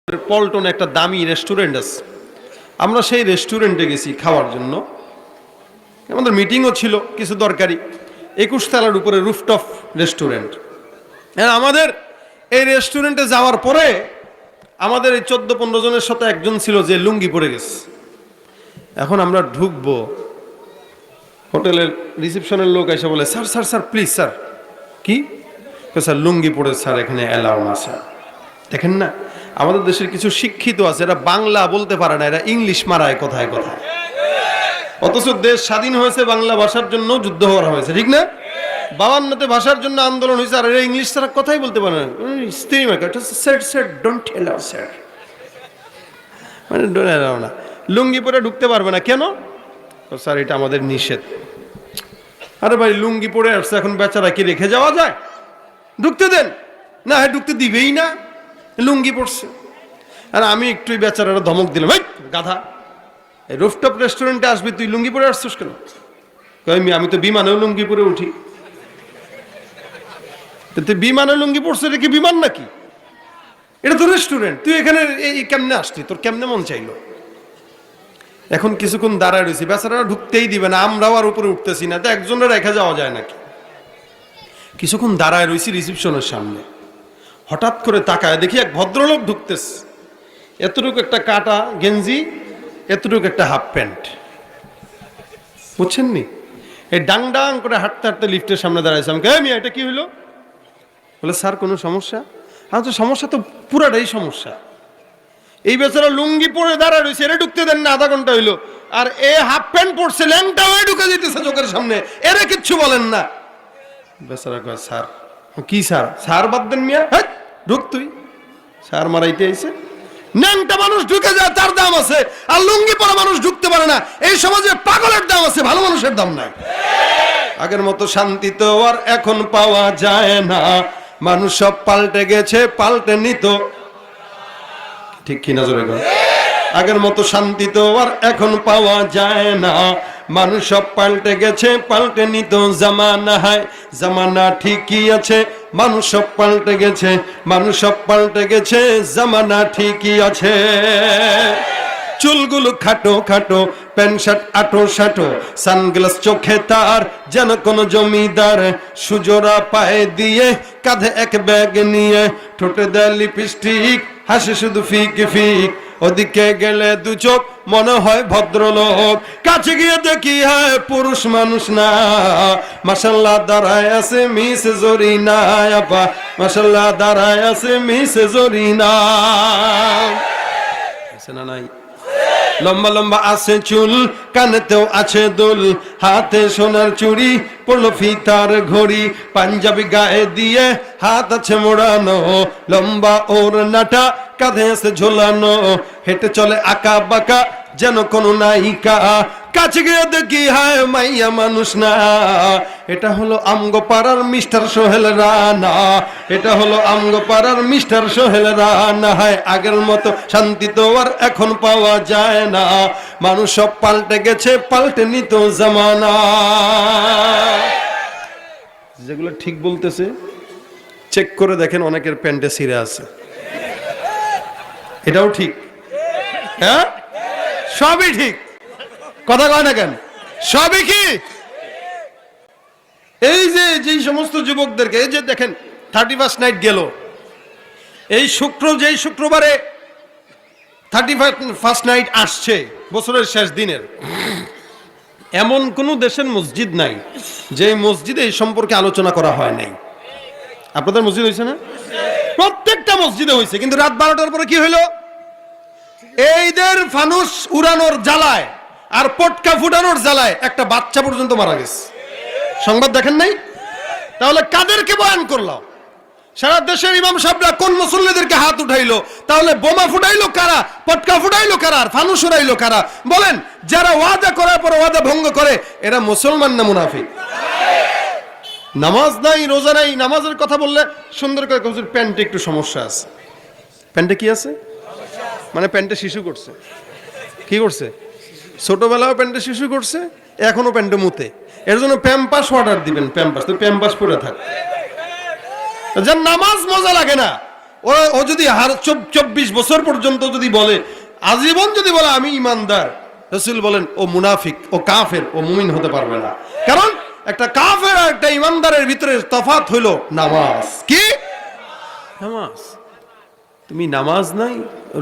পল্টনে একটা দামি রেস্টুরেন্ট আছে, আমরা সেই রেস্টুরেন্টে গেছি খাওয়ার জন্য। আমাদের মিটিংও ছিল কিছু দরকারি। 21 তলার উপরে রুফটপ রেস্টুরেন্ট। আমাদের এই রেস্টুরেন্টে যাওয়ার পরে আমাদের এই 14-15 জনের সাথে একজন ছিল যে লুঙ্গি পরে গেছে। এখন আমরা ঢুকবো, হোটেলের রিসেপশনের লোক এসে বলে, sir sir sir please sir. কি স্যার? লুঙ্গি পরে স্যার এখানে অ্যালাউ না স্যার। দেখেন না, আমাদের দেশের কিছু শিক্ষিত আছে, এরা বাংলা বলতে পারে না, এরা ইংলিশ মারায় কথায় কথায়। অথচ দেশ স্বাধীন হয়েছে বাংলা ভাষার জন্য, যুদ্ধ করা হয়েছে, ঠিক না? 52তে ভাষার জন্য আন্দোলন হয়েছে, আর এরা ইংলিশ ছাড়া কথাই বলতে পারে না। স্ত্রী sir sir don't allow sir, মানে ডোন্ট অ্যালাউ না। লুঙ্গি পরে ঢুকতে পারবে না কেন? স্যার এটা আমাদের নিষেধ। আরে ভাই, লুঙ্গি পরে আসছে, এখন বেচারা কি রেখে যাওয়া যায়? ঢুকতে দেন না, ঢুকতে দিবেই না, লুঙ্গি পড়ছে। আর আমি একটু বেচারারা ধমক দিলাম, এই গাধা, এই রুফটপ রেস্টুরেন্টে আসবি, তুই লুঙ্গি পরে আসছিস কেন? আমি তো বিমানেও লুঙ্গি পরে উঠি। তুই বিমানে লুঙ্গি পড়ছে, এটা কি বিমান নাকি? এটা তো রেস্টুরেন্ট, তুই এখানে এই কেমনে আসলি? তোর কেমনে মন চাইলো? এখন কিছুক্ষণ দাঁড়ায় রয়েছি, বেচারারা ঢুকতেই দিবে না, আমরাও আর উপরে উঠতেছি না, তো একজনের রেখে যাওয়া যায় নাকি? কিছুক্ষণ দাঁড়ায় রয়েছি রিসেপশনের সামনে, হঠাৎ করে তাকায় দেখি এক ভদ্রলোক ঢুকতেছে। এতটুকু একটা কাটা গেঞ্জি, এতটুকু একটা হাফ প্যান্ট, বুঝছেন নি? এই ডাং ডাং করে হাঁটতে হাঁটতে লিফটের সামনে দাঁড়াইছে। আমি মিয়া এটা কি হইলো? বলে স্যার কোনো সমস্যা? তো সমস্যা তো পুরাটাই সমস্যা। এই বেচারা লুঙ্গি পরে দাঁড়ায় রয়েছে, এরা ঢুকতে দেন না, আধা ঘন্টা হইলো। আর এ হাফ প্যান্ট পরছে, ল্যাংটা হয়ে ঢুকে যেতেছে চোখের সামনে, এরা কিচ্ছু বলেন না। বেচারা কয় স্যার। কি স্যার? স্যার বাদ দেন মিয়া, হ্যাঁ ঢুক তুই। স্যার মারাইতে আইছে। ন্যাংটা মানুষ ঢুকে যায়, তার দাম আছে, আর লুঙ্গি পরা মানুষ ঢুকতে পারে না। এই সমাজে পাগলের দাম আছে, ভালো মানুষের দাম নাই। আগের মতো শান্তি তো আর এখন পাওয়া যায় না, মানুষ সব পাল্টে গেছে, পাল্টে নিত, ঠিক কিনা জোরে বল? আগের মতো শান্তি তো আর এখন পাওয়া যায় না, মানুষ সব পাল্টে গেছে, পাল্টে নিত জামানা। হয় জামানা ঠিকই আছে, মানুষ সব পাল্টে গেছে, মানুষ সব পাল্টে গেছে, জামানা ঠিকই আছে। চুলগুলো খাটো খাটো, প্যান্ট শার্ট আটো শাটো, সানগ্লাস চোখে তার যেন কোন জমিদার, সুজোড়া পায়ে দিয়ে কাঁধে এক ব্যাগ নিয়ে, ঠোঁটে দেয় লিপস্টিক, হাসে শুধু ফিক ফিক। ওদিকে গেলে দু চোখ, মনে হয় ভদ্রলোক, কাছে গিয়ে দেখি হয় পুরুষ মানুষ না। মাশাআল্লাহ দাঁড়ায় আছে মিস জরিনা আপা, মাশাআল্লাহ দাঁড়ায় আছে মিস জরিনা। আছে না নাই? লম্বা লম্বা আছে চুল, কানেতেও আছে দুল, হাতে সোনার চুড়ি, পড়লো ফিতার ঘড়ি, পাঞ্জাবি গায়ে দিয়ে হাত আছে মোড়ানো, লম্বা ওড়নাটা কাঁধে আছে ঝোলানো, হেঁটে চলে আঁকা বাঁকা যেন কোনো নায়িকা। কাছে গিয়ে দেখি হায় মাইয়া মানুষ না, এটা হলো আমগো পাড়ার মিস্টার সোহেল রানা, এটা হলো আমগো পাড়ার মিস্টার সোহেল রানা। হায় আগের মতো শান্তি তো আর এখন পাওয়া যায় না, মানুষ সব পাল্টে গেছে, পাল্টে নিত জামানা। যেগুলো ঠিক বলতেছে চেক করে দেখেন, অনেকের প্যান্টে ছিঁড়ে আছে, এটাও ঠিক। হ্যাঁ সবই ঠিক, কথা কয় না কেন? সবই কি? এই যে যেই সমস্ত যুবকদেরকে, এই যে দেখেন 31st নাইট গেল, এই যেই শুক্রবারে 31st নাইট আসছে বছরের শেষ দিনের, এমন কোন দেশের মসজিদ নাই যে মসজিদে এই সম্পর্কে আলোচনা করা হয় নাই। আপনাদের মসজিদ হয়েছে না? প্রত্যেকটা মসজিদে হয়েছে, কিন্তু রাত 12টার পরে কি হইলো? এইদের ফানুস উড়ানোর জ্বালায় আর পটকা ফুটানোর জ্বালায় একটা বাচ্চা পর্যন্ত মারা গেছে। সংবাদ দেখেন নাই? তাহলে কাদেরকে বয়ান করলো? সারা দেশের ইমাম সাহেবরা কোন মুসল্লিদেরকে হাত উঠাইলো? তাহলে বোমা ফুটাইলো কারা? পটকা ফুটাইলো কারা? আর ফানুস উড়াইলো কারা? বলেন, যারা ওয়াদা করার পর ওয়াদা ভঙ্গ করে, এরা মুসলমান না মুনাফিক? নামাজ নাই, রোজা নাই, নামাজের কথা বললে সুন্দর করে হুজুর প্যান্টে একটু সমস্যা আছে। প্যান্টে কি আছে? মানে প্যান্টে শিশু করছে। কি করছে? ছোটবেলাও প্যান্টে শিশু করছে, এখনো প্যান্টে মুতে। এর জন্য প্যাম্পাস অর্ডার দিবেন, প্যাম্পাস। তো প্যাম্পাস পরে থাক। যার নামাজ মজা লাগে না, ও যদি 24 বছর পর্যন্ত যদি বলে, আজীবন যদি বলে আমি ইমানদার, রাসূল বলেন ও মুনাফিক, ও কাফের, ও মুমিন হতে পারবে না। কারণ একটা কাফের আর একটা ইমানদারের ভিতরে তফাৎ হলো নামাজ। কি নামাজ? তুমি নামাজ নাই,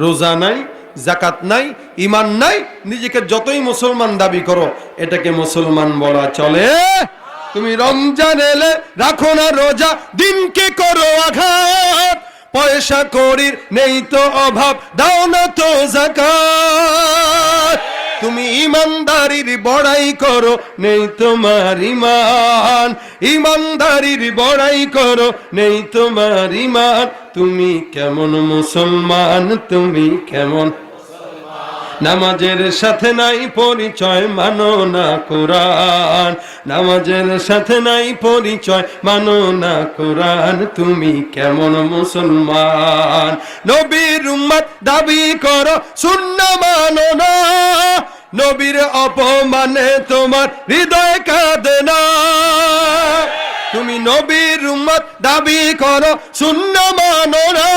রোজা নাই, যাকাত নাই, ঈমান নাই, নিজেকে যতই মুসলমান দাবি করো, এটাকে মুসলমান বলা চলে? তুমি রমজান এলে রাখো না রোজা, দিনকে করো আঘাত, পয়সা কড়ির নেই তো অভাব, দাও না তো যাকাত। তুমি ইমানদারির বড়াই করো, নেই তোমার ঈমান, ইমানদারির বড়াই করো, নেই তোমার ঈমান। তুমি কেমন মুসলমান, তুমি কেমন? নামাজের সাথে নাই পরিচয়, মানো না কোরআন, নামাজের সাথে নাই পরিচয়, মানো না কোরআন। তুমি কেমন মুসলমান? নবীর উম্মত দাবি করো, সুন্নাহ মানো না, নবীর অপমানে তোমার হৃদয় কাঁদে না। তুমি নবীর উম্মত দাবি করো, সুন্নাহ মানো না,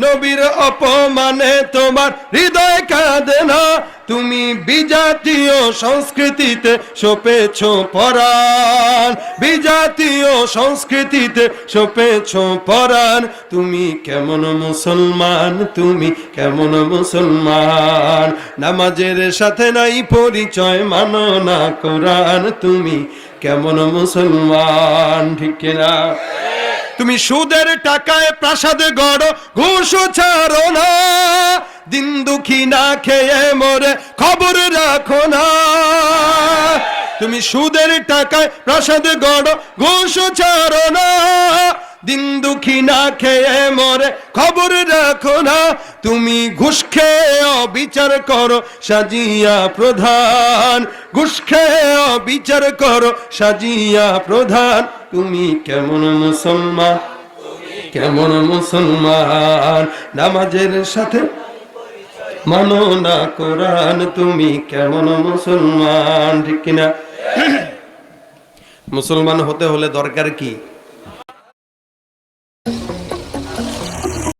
নবীর অপমানে তোমার হৃদয় কাঁদে না। তুমি বিজাতীয় সংস্কৃতিতে সপেছো পরাণ, বিজাতীয় সংস্কৃতিতে সপেছো পরাণ। তুমি কেমন মুসলমান, তুমি কেমন মুসলমান? নামাজের সাথে নাই পরিচয়, মানো না কোরআন। তুমি কেমন মুসলমান? ঠিক কিনা? তুমি সুদের টাকায় প্রাসাদ গড়ো, ঘুষ ছাড়ো না, দিন দুঃখী না খেয়ে মরে খবর রাখো না। তুমি সুদের টাকায় প্রাসাদ গড়ো, ঘুষ ছাড়ো না, দিন দুঃখী না খেয়ে মরে খবর রাখো না। তুমি ঘুষ খেয়ে অবিচার করো, সাজিয়া প্রধান, ঘুষ খেয়ে অবিচার করো, সাজিয়া প্রধান। তুমি কেমন মুসলমান, কেমন মুসলমান? নামাজের সাথে মানো না কোরআন, তুমি কেমন মুসলমান? ঠিক কিনা? মুসলমান হতে হলে দরকার কি?